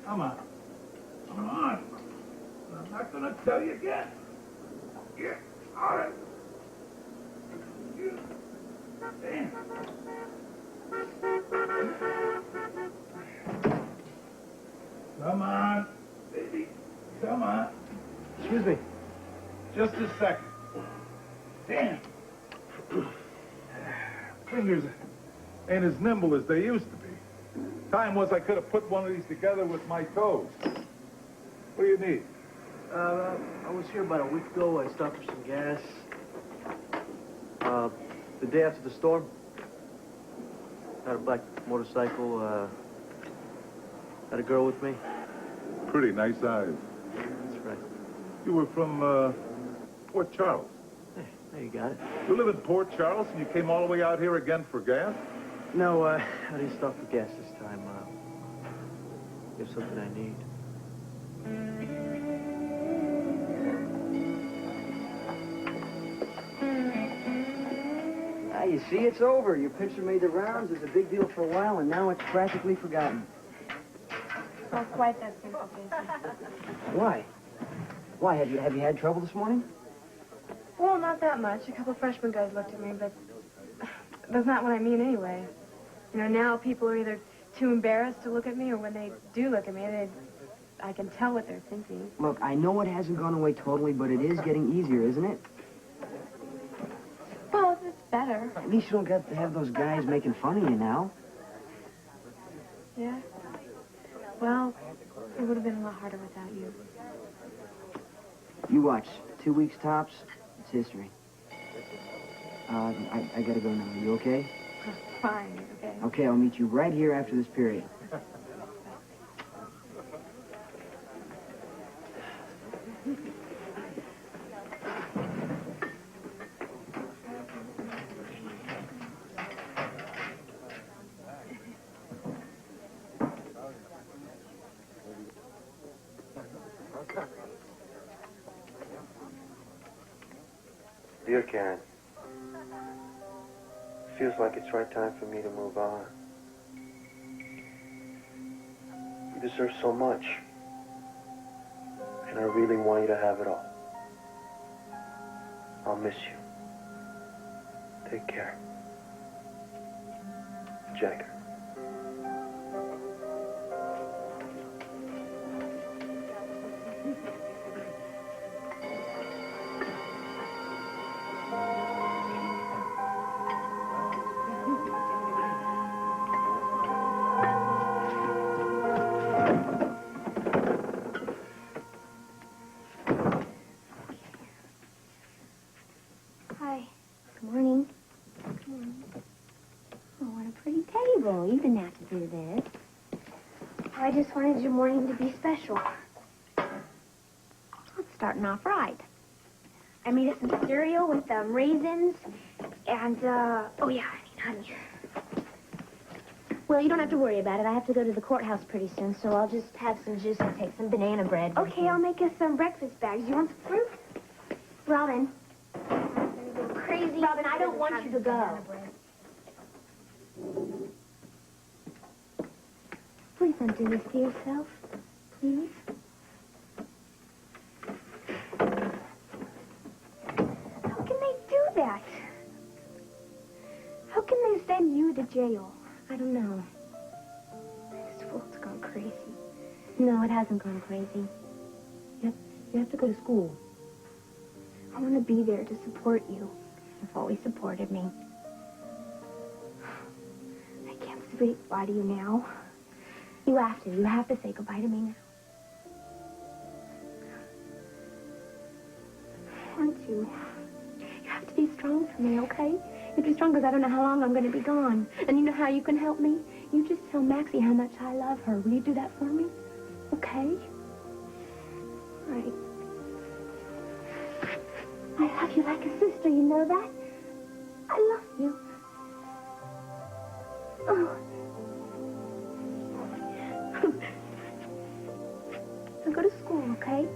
Come on. Come on. I'm not gonna tell you again. Yeah. All right. Damn. Come on, baby. Come on. Excuse me. Just a second. Damn. Fingers ain't as nimble as they used to be. Time was I could have put one of these together with my toes. What do you need? I was here about a week ago. I stopped for some gas. The day after the storm, had a black motorcycle, had a girl with me. Pretty nice eyes. That's right. You were from, Port Charles. Hey, there you got it. You live in Port Charles and you came all the way out here again for gas? No, I didn't stop for gas this time. There's something I need. You see, it's over. Your picture made the rounds. It was a big deal for a while, and now it's practically forgotten. Not quite that simple, Jason. Why? Why? Have you had trouble this morning? Well, not that much. A couple freshman guys looked at me, but that's not what I mean anyway. You know, now people are either too embarrassed to look at me, or when they do look at me, I can tell what they're thinking. Look, I know it hasn't gone away totally, but it is getting easier, isn't it? Well, it's better. At least you don't get to have those guys making fun of you now. Yeah? Well, it would have been a lot harder without you. You watch. 2 weeks tops, it's history. I gotta go now. Are you okay? Fine, okay. Okay, I'll meet you right here after this period. Dear Karen, feels like it's right time for me to move on. You deserve so much, and I really want you to have it all. I'll miss you. Take care. Jagger. You didn't have to do this. I just wanted your morning to be special. It's starting off right. I made us some cereal with raisins and, oh yeah, honey. Well, you don't have to worry about it. I have to go to the courthouse pretty soon, so I'll just have some juice and take some banana bread. Okay, I'll make us some breakfast bags. You want some fruit? Robin. Crazy. Robin, I don't want you to go. Please don't do this to yourself. Please. How can they do that? How can they send you to jail? I don't know. This world's gone crazy. No, it hasn't gone crazy. You have to go to school. I want to be there to support you. You've always supported me. I can't say goodbye to you now. You have to. You have to say goodbye to me now. I want to. You have to be strong for me, okay? You have to be strong because I don't know how long I'm going to be gone. And you know how you can help me? You just tell Maxie how much I love her. Will you do that for me? Okay? All right. I love you like a sister, you know that? I love you. Oh. So go to school, okay?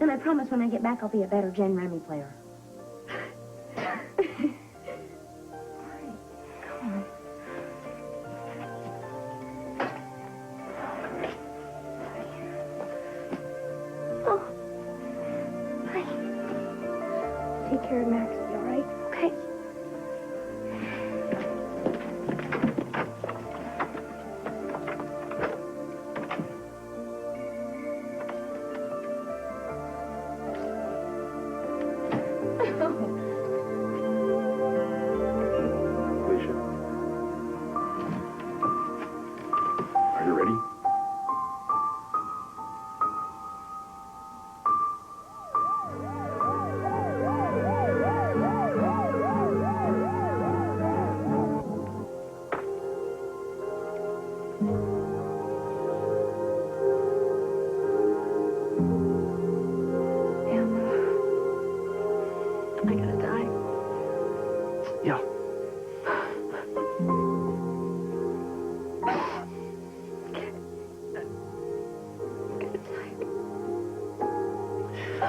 And I promise when I get back I'll be a better Jen Remy player. All right, come on. care of Maxie, all right? Okay? Felicia. Are you ready? I gotta die. Yeah.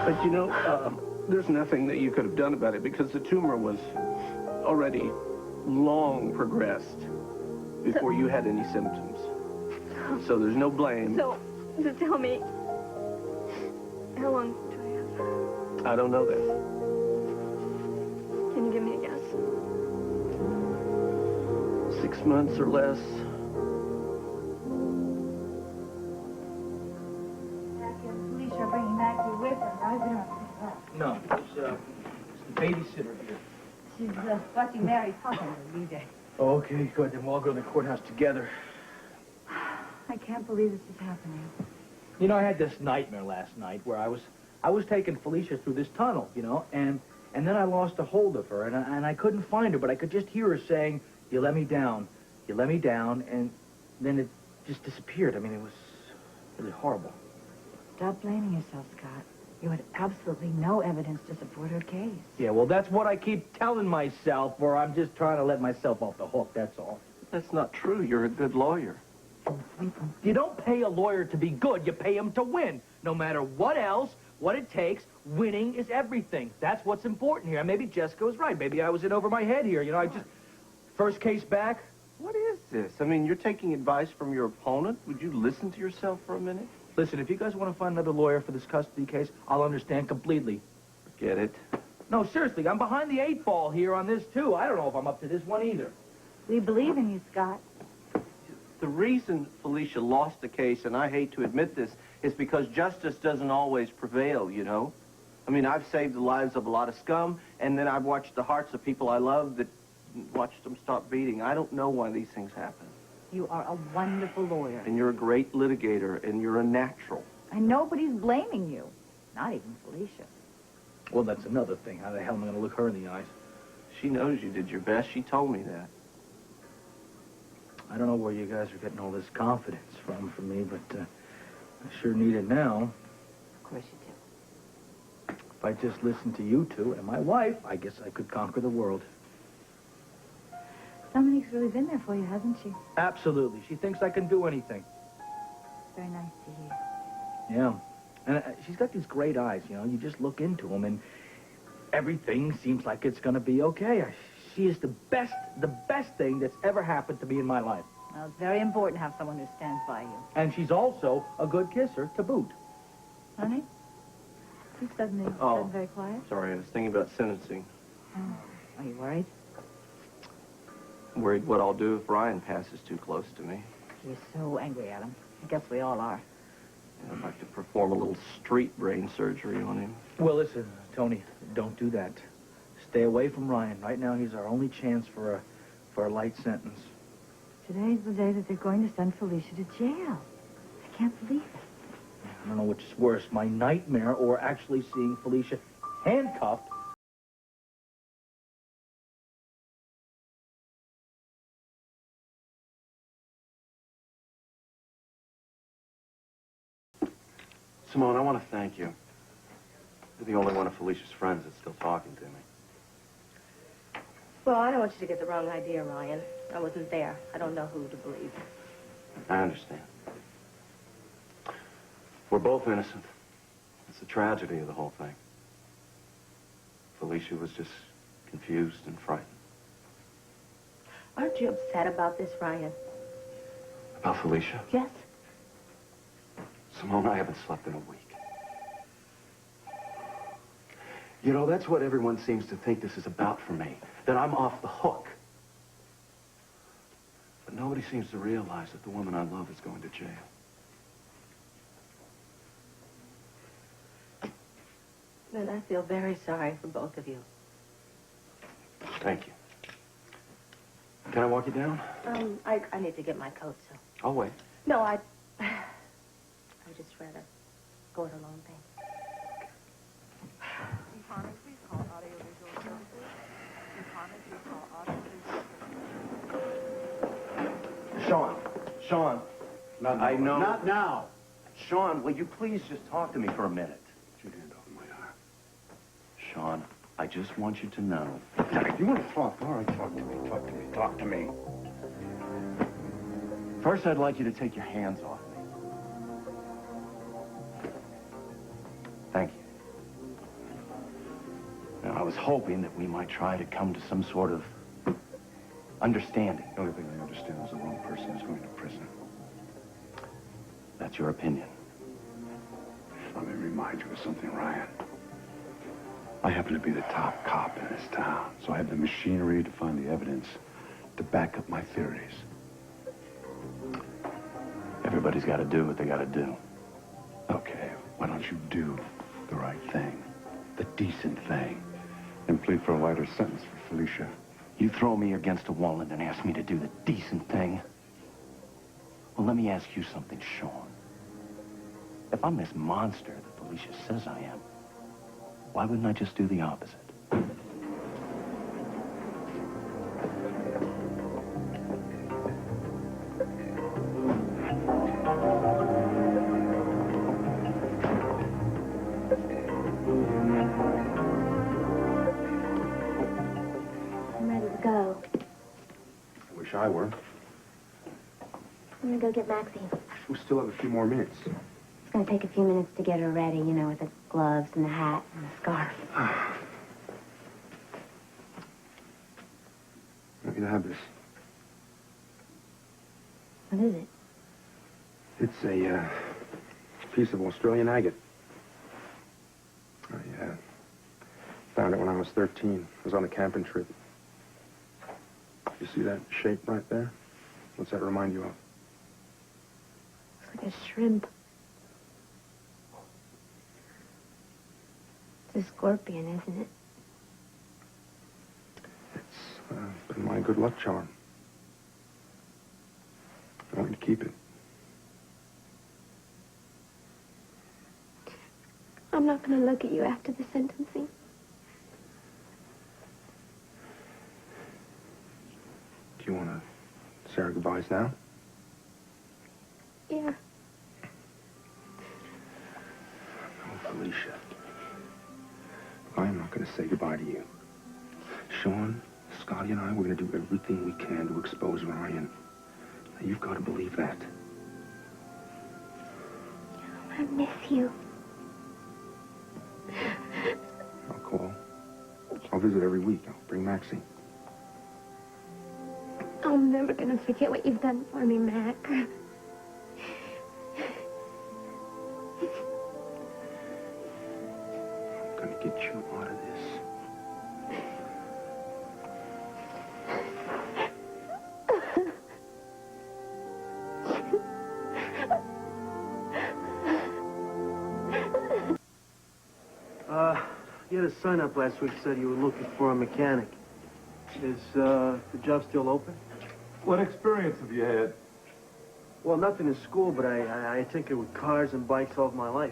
But you know, there's nothing that you could have done about it because the tumor was already long progressed before you had any symptoms. So there's no blame. So tell me, how long do I have? I don't know that. Can you give me a guess? 6 months or less. Police are bringing Maggie with her, right? We don't have to pick her up. No, it's the babysitter here. She's watching Mary talking to BJ. Oh, okay, good. Then we'll all go to the courthouse together. I can't believe this is happening. You know, I had this nightmare last night where I was taking Felicia through this tunnel, you know, and then I lost a hold of her, and I couldn't find her, but I could just hear her saying, "You let me down, you let me down," and then it just disappeared. I mean, it was really horrible. Stop blaming yourself, Scott. You had absolutely no evidence to support her case. Yeah, well, that's what I keep telling myself, or I'm just trying to let myself off the hook, that's all. That's not true. You're a good lawyer. You don't pay a lawyer to be good, you pay him to win. No matter what else, what it takes, winning is everything. That's what's important here. And maybe Jessica was right. Maybe I was in over my head here. You know, I just... First case back. What is this? I mean, you're taking advice from your opponent. Would you listen to yourself for a minute? Listen, if you guys want to find another lawyer for this custody case, I'll understand completely. Get it? No, seriously, I'm behind the 8 ball here on this, too. I don't know if I'm up to this one either. We believe in you, Scott. The reason Felicia lost the case, and I hate to admit this, is because justice doesn't always prevail, you know? I mean, I've saved the lives of a lot of scum, and then I've watched the hearts of people I love that watched them stop beating. I don't know why these things happen. You are a wonderful lawyer. And you're a great litigator, and you're a natural. And nobody's blaming you. Not even Felicia. Well, that's another thing. How the hell am I going to look her in the eyes? She knows you did your best. She told me that. I don't know where you guys are getting all this confidence from me, but I sure need it now. Of course you do. If I just listened to you two and my wife, I guess I could conquer the world. Dominique's really been there for you, hasn't she? Absolutely. She thinks I can do anything. Very nice to hear. Yeah. And she's got these great eyes, you know. You just look into them, and everything seems like it's going to be okay. She is the best thing that's ever happened to me in my life. Well, it's very important to have someone who stands by you. And she's also a good kisser to boot. Honey? You suddenly gotten very quiet? Sorry, I was thinking about sentencing. Oh. Are you worried? Worried what I'll do if Ryan passes too close to me. You're so angry at him. I guess we all are. I'd like to perform a little street brain surgery on him. Well, listen, Tony, don't do that. Stay away from Ryan. Right now, he's our only chance for a light sentence. Today's the day that they're going to send Felicia to jail. I can't believe it. I don't know which is worse, my nightmare or actually seeing Felicia handcuffed. Simone, I want to thank you. You're the only one of Felicia's friends that's still talking to me. Well, I don't want you to get the wrong idea, Ryan. I wasn't there. I don't know who to believe. I understand. We're both innocent. It's the tragedy of the whole thing. Felicia was just confused and frightened. Aren't you upset about this, Ryan? About Felicia? Yes. Simone, I haven't slept in a week. You know, that's what everyone seems to think this is about for me, that I'm off the hook. But nobody seems to realize that the woman I love is going to jail. Then I feel very sorry for both of you. Thank you. Can I walk you down? I need to get my coat, so. I'll wait. No, I would just rather go it alone, thanks. Sean, I know. Not now. Sean, will you please just talk to me for a minute? Put your hand on my arm. Sean, I just want you to know. You want to talk? All right, talk to me, talk to me, talk to me. First, I'd like you to take your hands off me. Thank you. Now, I was hoping that we might try to come to some sort of understanding. The only thing I understand is the wrong person is going to prison. That's your opinion. Let me remind you of something, Ryan. I happen to be the top cop in this town, so I have the machinery to find the evidence to back up my theories. Everybody's got to do what they got to do. Okay, why don't you do the right thing, the decent thing, and plead for a lighter sentence for Felicia? You throw me against a wall and then ask me to do the decent thing? Well, let me ask you something, Sean. If I'm this monster that Felicia says I am, why wouldn't I just do the opposite? I'm ready to go. I wish I were. I'm gonna go get Maxie. We still have a few more minutes. It's gonna take a few minutes to get her ready, you know, with the gloves and the hat and the scarf. I want you to have this. What is it? It's a piece of Australian agate. I found it when I was 13. I was on a camping trip. You see that shape right there? What's that remind you of? It's like a shrimp. It's a scorpion, isn't it? It's been my good luck charm. I want you to keep it. I'm not gonna look at you after the sentencing. Do you want to say our goodbyes now? Yeah. Oh, Felicia. I'm not going to say goodbye to you. Sean, Scotty, and I, we're going to do everything we can to expose Ryan. Now, you've got to believe that. I miss you. I'll call. I'll visit every week. I'll bring Maxie. I'm never gonna forget what you've done for me, Mac. I'm going to get you out of this. You had a sign up last week that said you were looking for a mechanic. Is the job still open? What experience have you had? Well, nothing in school, but I tinker with cars and bikes all of my life.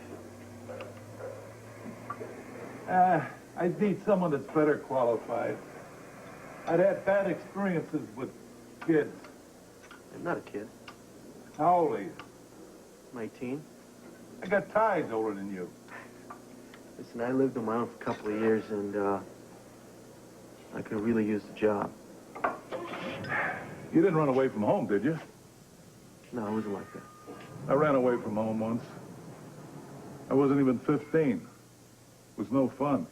I need someone that's better qualified. I'd had bad experiences with kids. I'm not a kid. How old are you? I'm 18. I got ties older than you. Listen, I lived on my own for a couple of years, and I could really use the job. You didn't run away from home, did you? No, it wasn't like that. I ran away from home once. I wasn't even 15. It was no fun.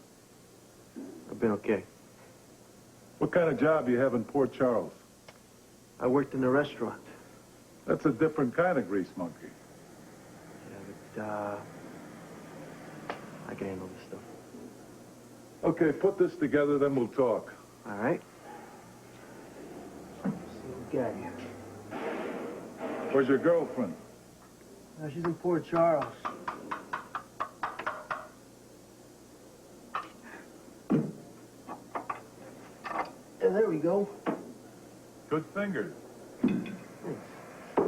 I've been okay. What kind of job do you have in Port Charles? I worked in a restaurant. That's a different kind of grease monkey. Yeah, but I can handle this stuff. Okay, put this together, then we'll talk. All right. Let's see what we got here. Where's your girlfriend? She's in Port Charles. There we go. Good fingers.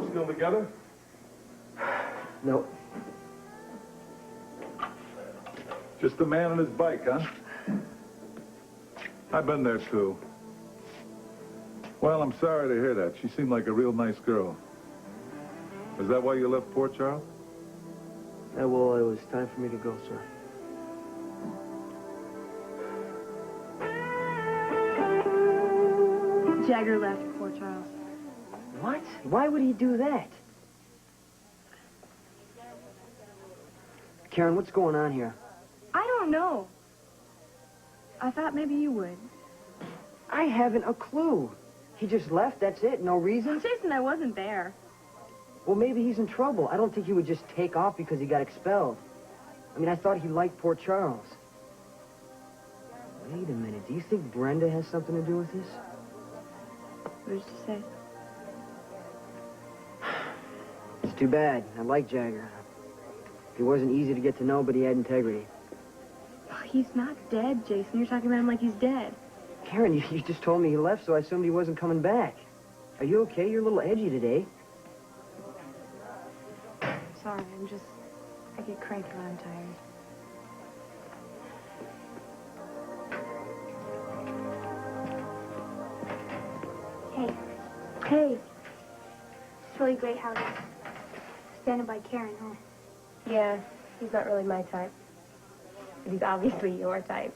Still together? Nope. Just a man on his bike, huh? I've been there, too. Well, I'm sorry to hear that. She seemed like a real nice girl. Is that why you left Port Charles? Yeah, well, it was time for me to go, sir. Jagger left Port Charles. What? Why would he do that? Karen, what's going on here? I don't know. I thought maybe you would. I haven't a clue. He just left, that's it? No reason? Jason, I wasn't there. Well, maybe he's in trouble. I don't think he would just take off because he got expelled. I mean, I thought he liked Port Charles. Wait a minute. Do you think Brenda has something to do with this? What did you say? It's too bad. I like Jagger. He wasn't easy to get to know, but he had integrity. He's not dead, Jason. You're talking about him like he's dead. Karen, you just told me he left, so I assumed he wasn't coming back. Are you okay? You're a little edgy today. Sorry, I get cranky when I'm tired. Hey. It's really great how he's standing by Karen, huh? Yeah, he's not really my type. But he's obviously your type.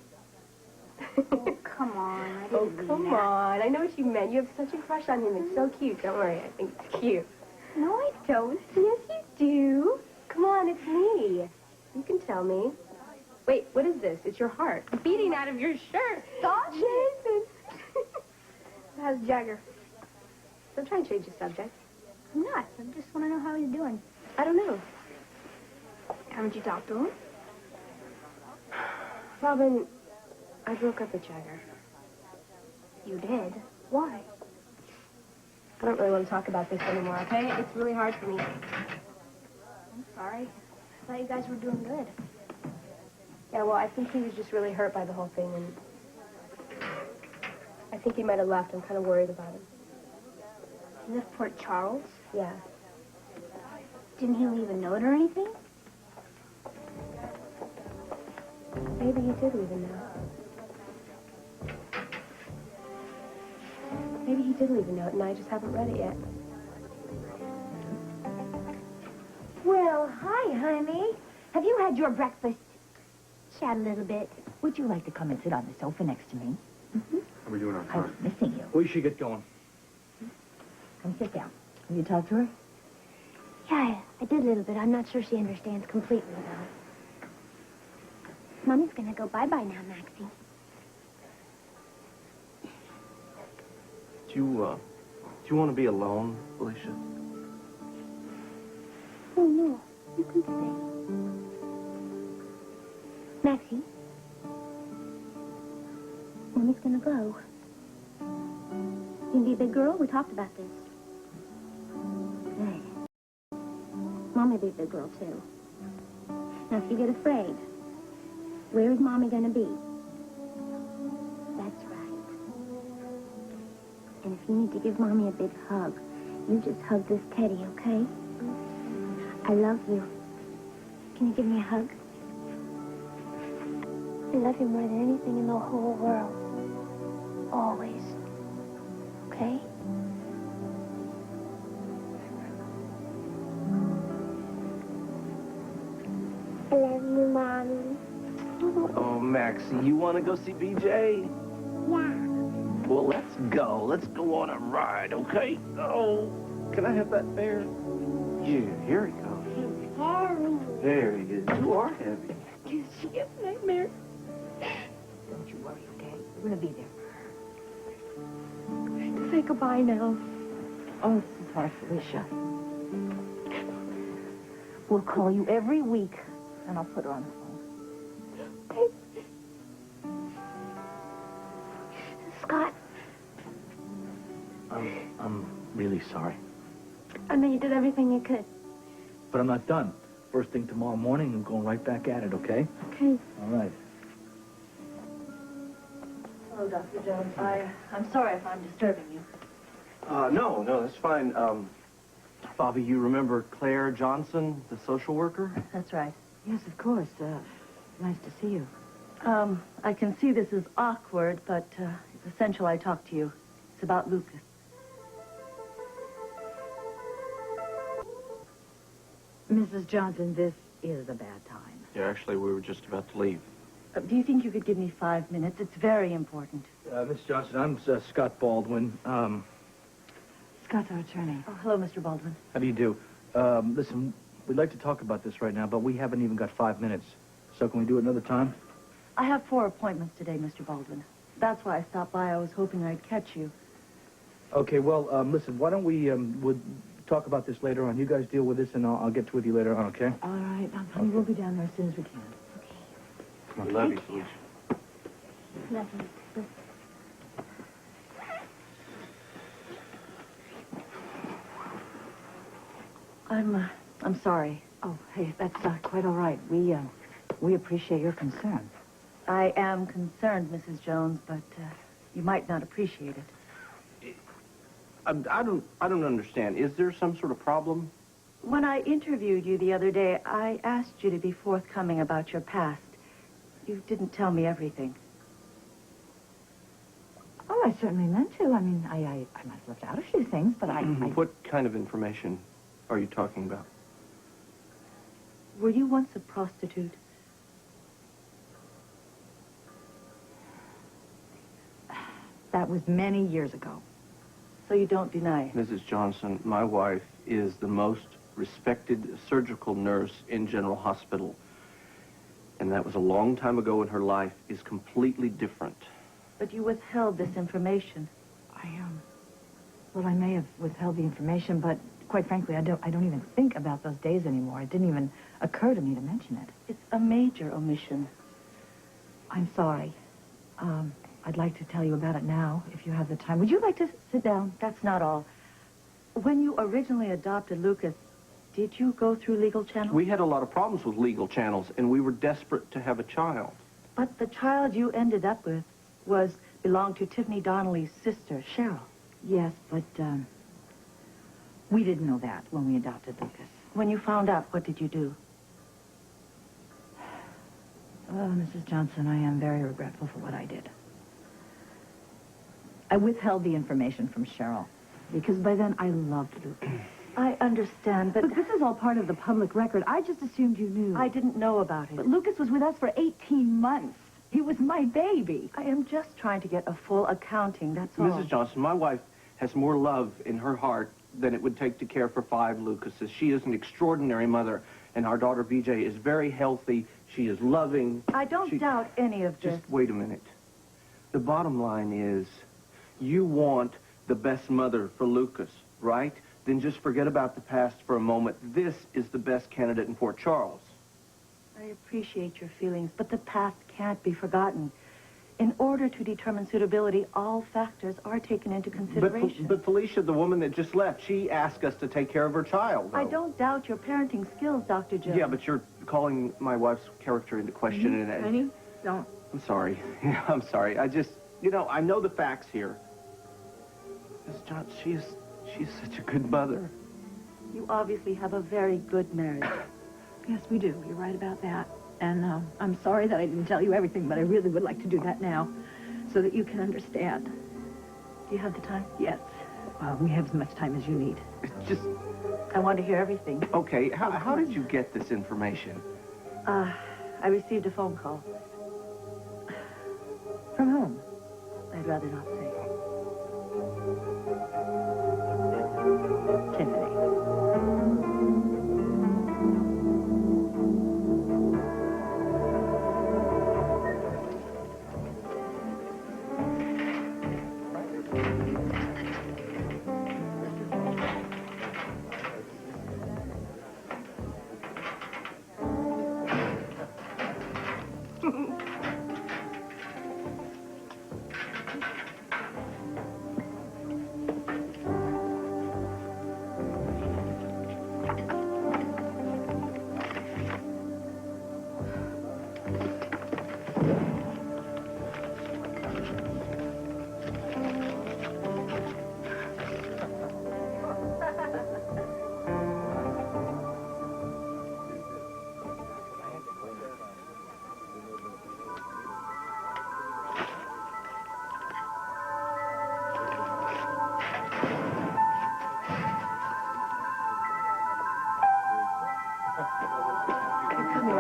Oh, come on. I Oh, didn't mean come that. on. I know what you meant. You have such a crush on him. It's so cute. Don't worry. I think it's cute. No, I don't. Yes, you do. Come on, it's me. You can tell me. Wait, what is this? It's your heart beating out of your shirt. Stop Jason. How's Jagger? Don't try and change the subject. I'm not. I just want to know how he's doing. I don't know. Haven't you talked to him? Robin, I broke up with Jagger. You did? Why? I don't really want to talk about this anymore, okay? It's really hard for me. I'm sorry. I thought you guys were doing good. Yeah, well, I think he was just really hurt by the whole thing, and I think he might have left. I'm kind of worried about him. He left Port Charles? Yeah. Didn't he leave a note or anything? Maybe he did leave a note. Maybe he did leave a note, and I just haven't read it yet. Well, hi, honey. Have you had your breakfast? Chat a little bit. Would you like to come and sit on the sofa next to me? How are we doing on I was time? missing you. We should get going. Come sit down. Have you talked to her? Yeah, I did a little bit. I'm not sure she understands completely, though. Mommy's gonna go bye-bye now, Maxie. Do you want to be alone, Felicia? Oh, no. You can stay. Maxie? Mommy's gonna go. You can be a big girl? We talked about this. Good. Mommy be a big girl, too. Now, if you get afraid, where is Mommy gonna be? That's right. And if you need to give Mommy a big hug, you just hug this teddy, okay? I love you. Can you give me a hug? I love you more than anything in the whole world. Always. Okay? I love you, Mommy. Oh, Maxie, you want to go see BJ? Yeah. Well, let's go. Let's go on a ride, okay? Oh, can I have that bear? Yeah, here he comes. Harry. There he is. You are heavy. She gets nightmares. Don't you worry, okay? We're going to be there. Say goodbye now. Oh, this is hard, Felicia. We'll call you every week, and I'll put her on the phone. really sorry. I know you did everything you could. But I'm not done. First thing tomorrow morning, I'm going right back at it, okay? Okay. All right. Hello, Dr. Jones. I'm sorry if I'm disturbing you. No, that's fine. Bobby, you remember Claire Johnson, the social worker? That's right. Yes, of course. Nice to see you. I can see this is awkward, but it's essential I talk to you. It's about Lucas. Mrs. Johnson, this is a bad time. Yeah, actually, we were just about to leave. Do you think you could give me 5 minutes? It's very important. Miss Johnson, I'm Scott Baldwin. Scott's our attorney. Oh, hello, Mr. Baldwin. How do you do? Listen, we'd like to talk about this right now, but we haven't even got 5 minutes. So can we do it another time? I have 4 appointments today, Mr. Baldwin. That's why I stopped by. I was hoping I'd catch you. Okay, well, listen, why don't we would talk about this later on. You guys deal with this, and I'll get with you later on, okay? All right. Honey, we'll be down there as soon as we can. We love you, Felicia. Nothing. I'm sorry. Oh, hey, that's quite all right. We appreciate your concern. I am concerned, Mrs. Jones, but you might not appreciate it. I don't understand. Is there some sort of problem? When I interviewed you the other day, I asked you to be forthcoming about your past. You didn't tell me everything. Oh, I certainly meant to. I mean, I might have left out a few things, but I... What kind of information are you talking about? Were you once a prostitute? That was many years ago. So you don't deny it? Mrs. Johnson, my wife is the most respected surgical nurse in General Hospital. And that was a long time ago, and her life is completely different. But you withheld this information. Well, I may have withheld the information, but quite frankly, I don't even think about those days anymore. It didn't even occur to me to mention it. It's a major omission. I'm sorry. I'd like to tell you about it now, if you have the time. Would you like to sit down? That's not all. When you originally adopted Lucas, did you go through legal channels? We had a lot of problems with legal channels, and we were desperate to have a child. But the child you ended up with belonged to Tiffany Donnelly's sister, Cheryl. Yes, but we didn't know that when we adopted Lucas. When you found out, what did you do? Oh, Mrs. Johnson, I am very regretful for what I did. I withheld the information from Cheryl, because by then I loved Lucas. I understand, but... Look, this is all part of the public record. I just assumed you knew. I didn't know about it. But Lucas was with us for 18 months. He was my baby. I am just trying to get a full accounting, that's all. Mrs. Johnson, my wife has more love in her heart than it would take to care for 5 Lucases. She is an extraordinary mother, and our daughter, BJ, is very healthy. She is loving. I don't doubt any of this. Just wait a minute. The bottom line is, you want the best mother for Lucas, right? Then just forget about the past for a moment. This is the best candidate in Port Charles. I appreciate your feelings, but the past can't be forgotten. In order to determine suitability, all factors are taken into consideration. But Felicia, the woman that just left, she asked us to take care of her child, though. I don't doubt your parenting skills, Dr. Jones. Yeah, but you're calling my wife's character into question. And Honey, don't. I'm sorry. I'm sorry. I just, I know the facts here. Miss Johnson, she's such a good mother. You obviously have a very good marriage. Yes, we do. You're right about that. And I'm sorry that I didn't tell you everything, but I really would like to do that now so that you can understand. Do you have the time? Yes. We have as much time as you need. It's just... I want to hear everything. Okay, how did you get this information? I received a phone call. From whom? I'd rather not say. Tiffany.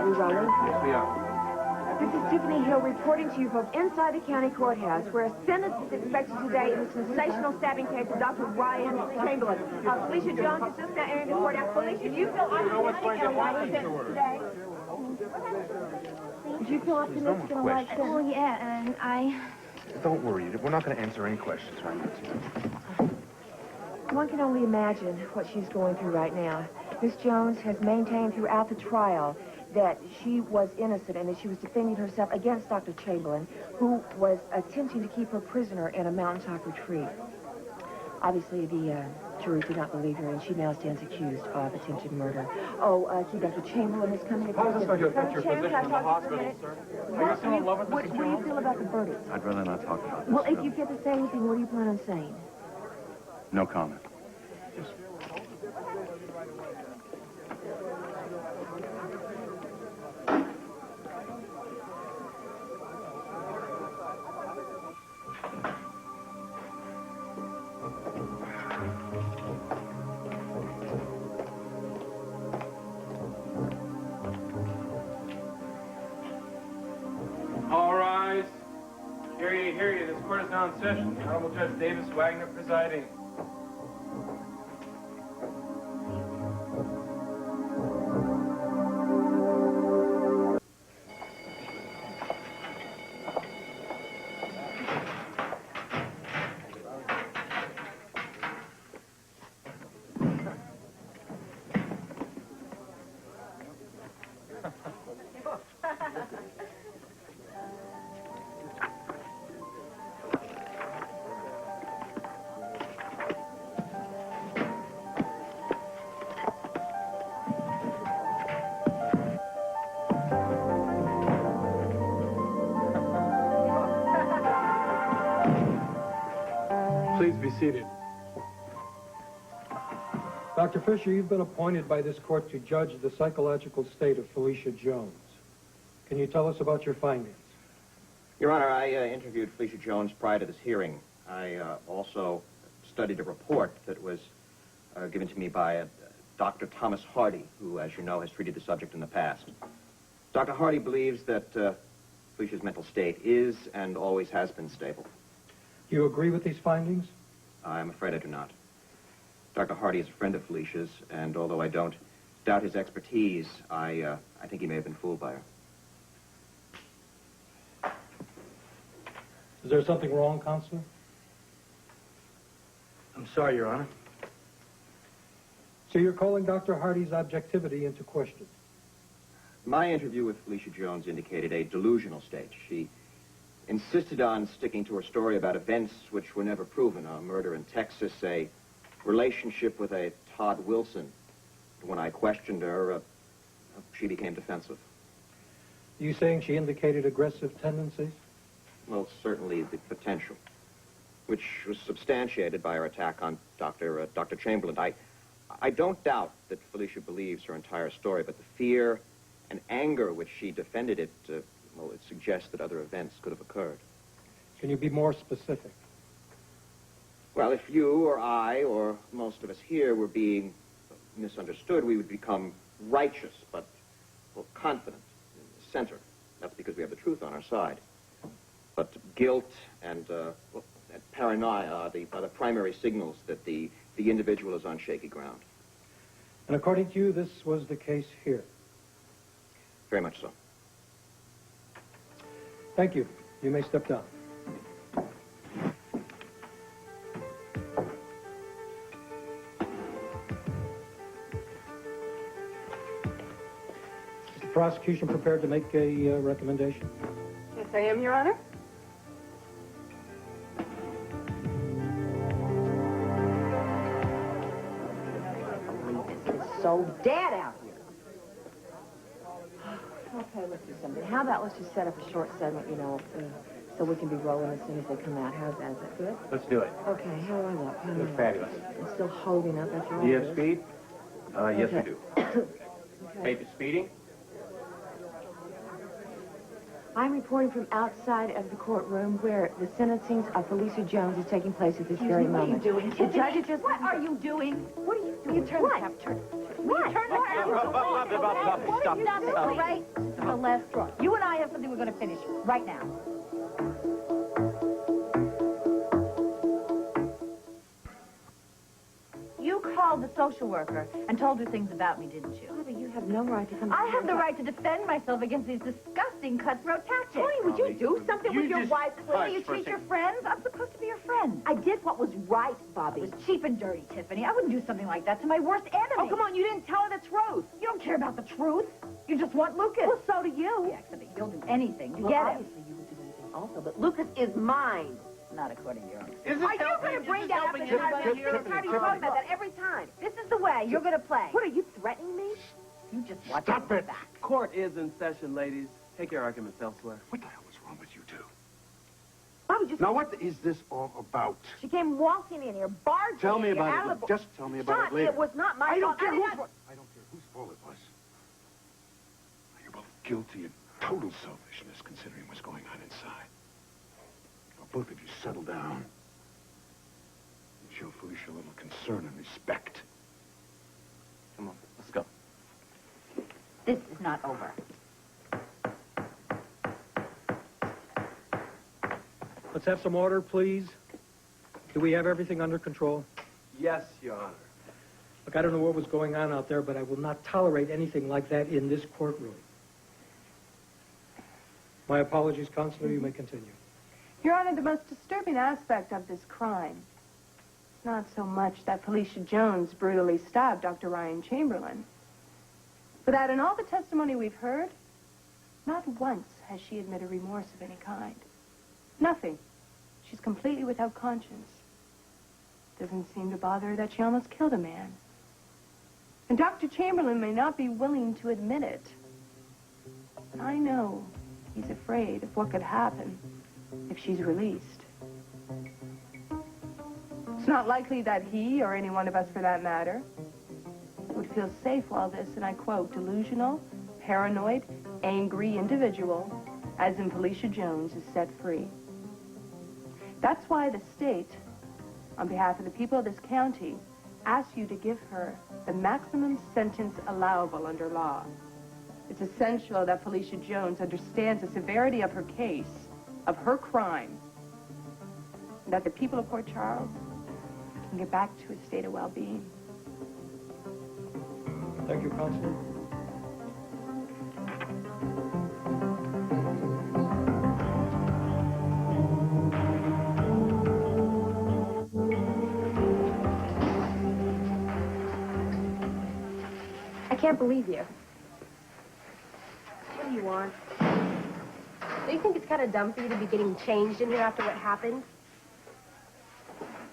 we rolling? Yes, we are. This is Tiffany Hill reporting to you from inside the county courthouse, where a sentence is expected today in the sensational stabbing case of Dr. Ryan Chamberlain. Felicia Jones is just now entering the courthouse. Felicia, do you feel optimistic in a light sentence today? Do you feel optimistic in a light sentence? Well, yeah, and I... Don't worry. We're not going to answer any questions right now. One can only imagine what she's going through right now. Miss Jones has maintained throughout the trial that she was innocent and that she was defending herself against Dr. Chamberlain, who was attempting to keep her prisoner in a mountaintop retreat. Obviously, the jury did not believe her, and she now stands accused of attempted murder. Oh, see, Dr. Chamberlain is coming. How is this going to affect your Chamberlain, position in the hospital, sir? Are you still in love with What Mrs. do you Jones? feel about the verdict? I'd rather not talk about this. Well, if you get to say anything, what do you plan on saying? No comment. All rise. Hear ye, hear ye. This court is now in session. The Honorable Judge Davis Wagner presiding. Please be seated. Dr. Fisher, you've been appointed by this court to judge the psychological state of Felicia Jones. Can you tell us about your findings? Your Honor, I interviewed Felicia Jones prior to this hearing. I also studied a report that was given to me by Dr. Thomas Hardy, who, as you know, has treated the subject in the past. Dr. Hardy believes that Felicia's mental state is and always has been stable. Do you agree with these findings? I'm afraid I do not. Dr. Hardy is a friend of Felicia's, and although I don't doubt his expertise, I think he may have been fooled by her. Is there something wrong, Counselor? I'm sorry, Your Honor. So you're calling Dr. Hardy's objectivity into question? My interview with Felicia Jones indicated a delusional state. She insisted on sticking to her story about events which were never proven. A murder in Texas, a relationship with a Todd Wilson. When I questioned her, she became defensive. Are you saying she indicated aggressive tendencies? Well, certainly the potential, which was substantiated by her attack on Dr. Chamberlain. I don't doubt that Felicia believes her entire story, but the fear and anger which she defended it, well, it suggests that other events could have occurred. Can you be more specific? Well, if you or I or most of us here were being misunderstood, we would become righteous, but, well, confident in the center. That's because we have the truth on our side. But guilt and paranoia are the primary signals that the individual is on shaky ground. And according to you, this was the case here? Very much so. Thank you. You may step down. Is the prosecution prepared to make a recommendation? Yes, I am, Your Honor. It's so dead out here. Okay, let's do something. How about let's just set up a short segment, so we can be rolling as soon as they come out. How's that? Is that good? Let's do it. Okay, how do I look? How do I You're look? fabulous. I'm still holding up. That's all. Do you have speed? Yes, we Okay. do. Okay. Hey, the speeding? I'm reporting from outside of the courtroom where the sentencing of Felicia Jones is taking place at this very moment. What are you doing? The judge is just... What are you doing? What are you doing? You turn What? the tap. Turn. What? Turn around. Stop. Stop it, all right? This is the last straw. You and I have something we're going to finish right now. You called the social worker and told her things about me, didn't you? Bobby, you have no right to come... I have the right to defend myself against these disgusting cutthroat tactics. Tony, would you do something with your wife, The way please? you treat your friends? I'm supposed to be your friend. I did what was right, Bobby. It was cheap and dirty, Tiffany. I wouldn't do something like that to my worst enemy. Oh, come on, you didn't tell her the truth. You don't care about the truth. You just want Lucas. Well, so do you. Yeah, except that you'll do anything to Well, get him. obviously you would do anything also, but Lucas is mine. Not according to your own. Are you going to bring that up in the argument? You talk about that every time. This is the way. You're going to play. What, are you threatening me? You just watch Stop it! Court is in session, ladies. Take your arguments elsewhere. What the hell was wrong with you two? Bobby, just... Now, what is this all about? She came walking in here, barging Tell me in here, about out it. of the... Just tell me about John, it later. it was not my I fault. don't care I did whose not- fault. I don't care whose fault it was. You're both guilty of total selfishness, considering what's going on inside. Now, both of you settle down. Show Felicia a little concern and respect. Come on, let's go. This is not over. Let's have some order, please. Do we have everything under control? Yes, Your Honor. Look, I don't know what was going on out there, but I will not tolerate anything like that in this courtroom. My apologies, Counselor. You may continue. Your Honor, the most disturbing aspect of this crime is not so much that Felicia Jones brutally stabbed Dr. Ryan Chamberlain, but that in all the testimony we've heard, not once has she admitted remorse of any kind. Nothing. She's completely without conscience. Doesn't seem to bother her that she almost killed a man. And Dr. Chamberlain may not be willing to admit it. But I know he's afraid of what could happen if she's released. It's not likely that he, or any one of us for that matter, would feel safe while this, and I quote, delusional, paranoid, angry individual, as in Felicia Jones, is set free. That's why the state, on behalf of the people of this county, asks you to give her the maximum sentence allowable under law. It's essential that Felicia Jones understands the severity of her case, of her crime, and that the people of Port Charles can get back to a state of well-being. Thank you, Counselor. I can't believe you. What do you want? Do you think it's kind of dumb for you to be getting changed in here after what happened?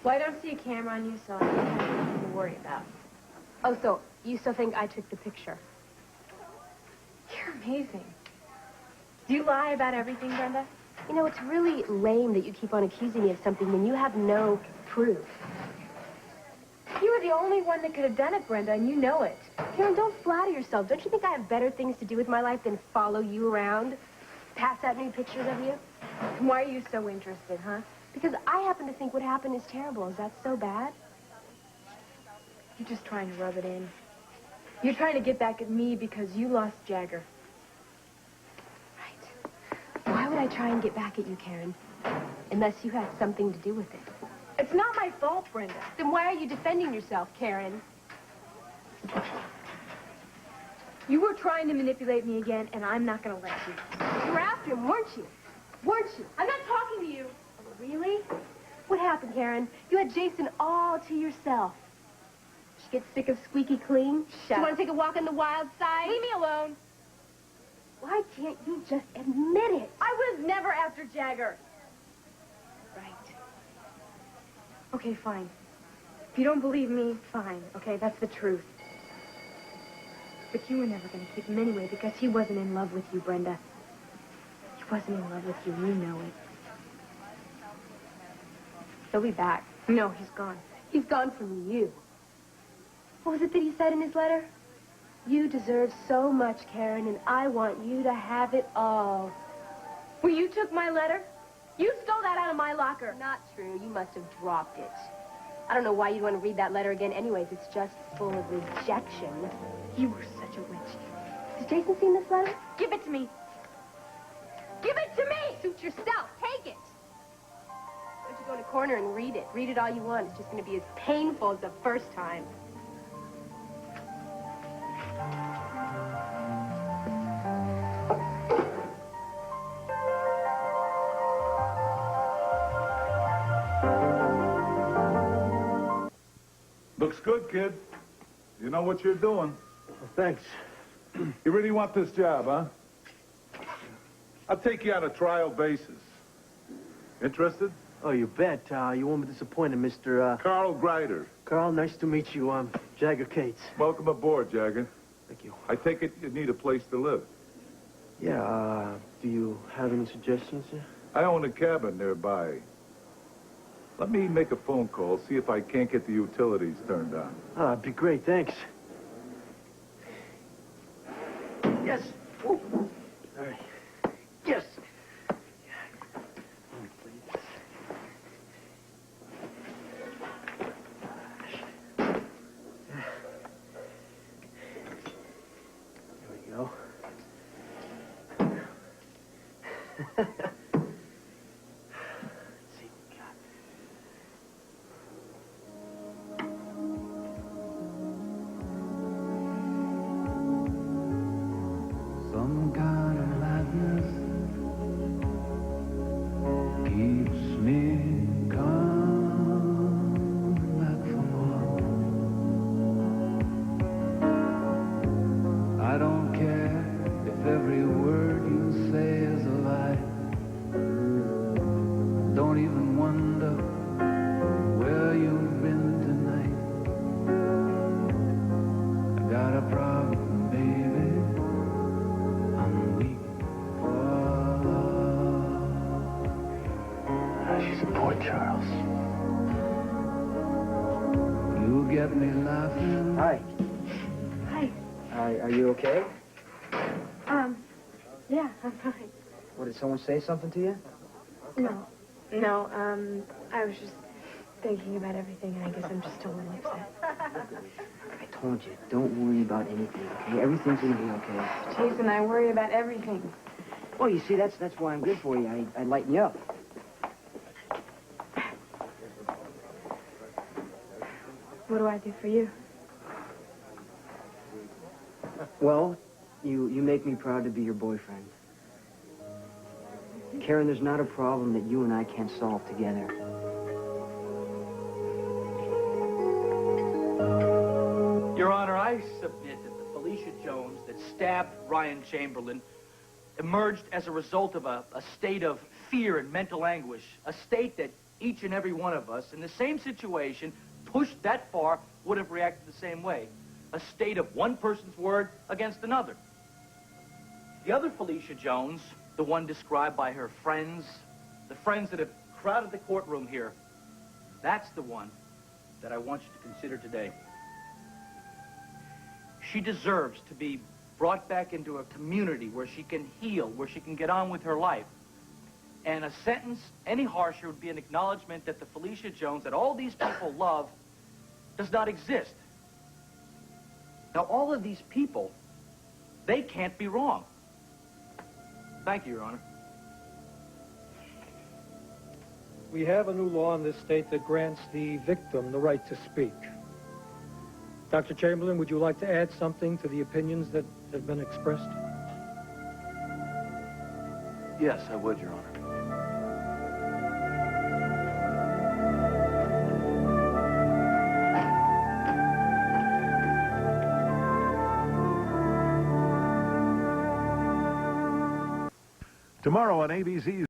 Well, I don't see a camera on you, so I don't have anything to worry about. Oh, so you still think I took the picture? You're amazing. Do you lie about everything, Brenda? You know, it's really lame that you keep on accusing me of something when you have no proof. You were the only one that could have done it, Brenda, and you know it. Karen, don't flatter yourself. Don't you think I have better things to do with my life than follow you around? Pass out new pictures of you? And why are you so interested, huh? Because I happen to think what happened is terrible. Is that so bad? You're just trying to rub it in. You're trying to get back at me because you lost Jagger. Why would I try and get back at you, Karen? Unless you had something to do with it. It's not my fault, Brenda. Then why are you defending yourself, Karen? You were trying to manipulate me again, and I'm not going to let you. You were after him, weren't you? Weren't you? I'm not talking to you. Oh, really? What happened, Karen? You had Jason all to yourself. Did you get sick of squeaky clean? Shut You want up. to take a walk on the wild side? Leave me alone. Why can't you just admit it? I was never after Jagger. Right. Okay, fine. If you don't believe me, fine. Okay, that's the truth. But you were never going to keep him anyway because he wasn't in love with you, Brenda. He wasn't in love with you. You know it. He'll be back. No, he's gone. He's gone from you. What was it that he said in his letter? You deserve so much, Karen, and I want you to have it all. Well, you took my letter? You stole that out of my locker. Not true. You must have dropped it. I don't know why you'd want to read that letter again anyways. It's just full of rejection. You were such a witch. Has Jason seen this letter? Give it to me. Give it to me! Suit yourself. Take it. Why don't you go in a corner and read it? Read it all you want. It's just going to be as painful as the first time. Looks good, kid. You know what you're doing. Well, thanks. You really want this job, huh? I'll take you on a trial basis. Interested? Oh, you bet. You won't be disappointed, Mr. Carl Greider. Carl, nice to meet you. I'm Jagger Cates. Welcome aboard, Jagger. Thank you. I take it you need a place to live. Yeah, do you have any suggestions, sir? I own a cabin nearby. Let me make a phone call, see if I can't get the utilities turned on. Ah, it'd be great, thanks. Yes. Ooh. All right. Yes. There we go. Let's see what we got. Some kind of madness keeps me coming back for more. I don't care if every word you say is a lie. Don't even wonder where you've been tonight. I got a problem, baby. I'm weak for love. She's a boy, Charles. You get me laughing. Hi. Hi. Are you okay? Yeah, I'm fine. What, did someone say something to you? No, I was just thinking about everything, and I guess I'm just totally upset. I told you, don't worry about anything, okay? Everything's gonna be okay. Jason, I worry about everything. Well, you see, that's why I'm good for you. I lighten you up. What do I do for you? Well, you make me proud to be your boyfriend. Karen, there's not a problem that you and I can't solve together. Your Honor, I submit that the Felicia Jones that stabbed Ryan Chamberlain emerged as a result of a state of fear and mental anguish, a state that each and every one of us in the same situation, pushed that far, would have reacted the same way. A state of one person's word against another. The other Felicia Jones, the one described by her friends, the friends that have crowded the courtroom here, that's the one that I want you to consider today. She deserves to be brought back into a community where she can heal, where she can get on with her life. And a sentence any harsher would be an acknowledgement that the Felicia Jones that all these people love does not exist. Now, all of these people, they can't be wrong. Thank you, Your Honor. We have a new law in this state that grants the victim the right to speak. Dr. Chamberlain, would you like to add something to the opinions that have been expressed? Yes, I would, Your Honor. Tomorrow on ABC's